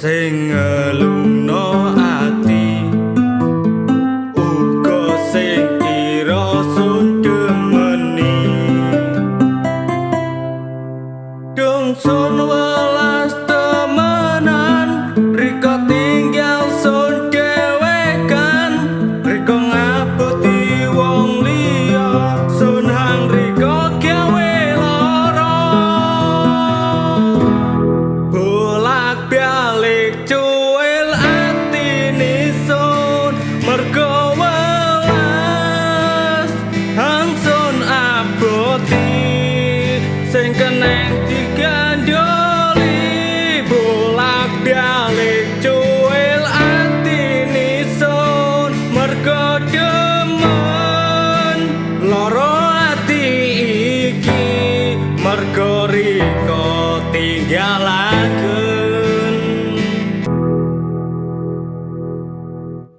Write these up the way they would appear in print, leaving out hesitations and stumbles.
sing ngelungno ati uga sing kira sun demeni dong sun welas temenan riko tinggal sun dewekan riko ngaboti wong liya sun hang riko gawe lara bolak balik cuil atine sun mergo welas hang sun aboti sing keneng digandoli bolak balik cuil atine sun mergo demen loro ati iki mergo riko tinggalaken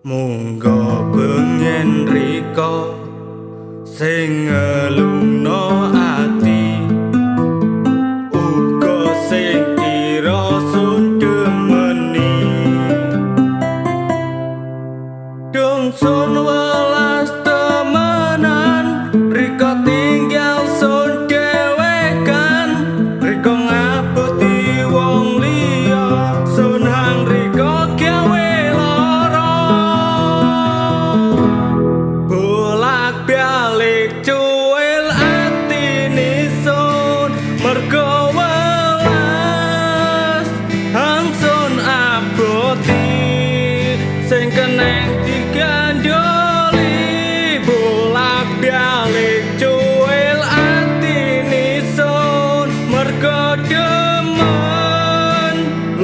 munggo bengen riko sing ngelungno ati uga sing kira sun demeni dong sun welas temenan riko tinggal sun dewekan riko ngaboti wong liya sun hang riko gawe lara bolak balik cuil atine sun mergo welas hang sun aboti sing keneng digandoli bolak balik cuil atine sun mergo demen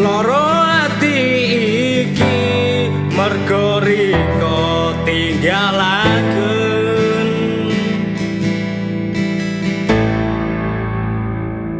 loro ati iki mergo riko tinggalan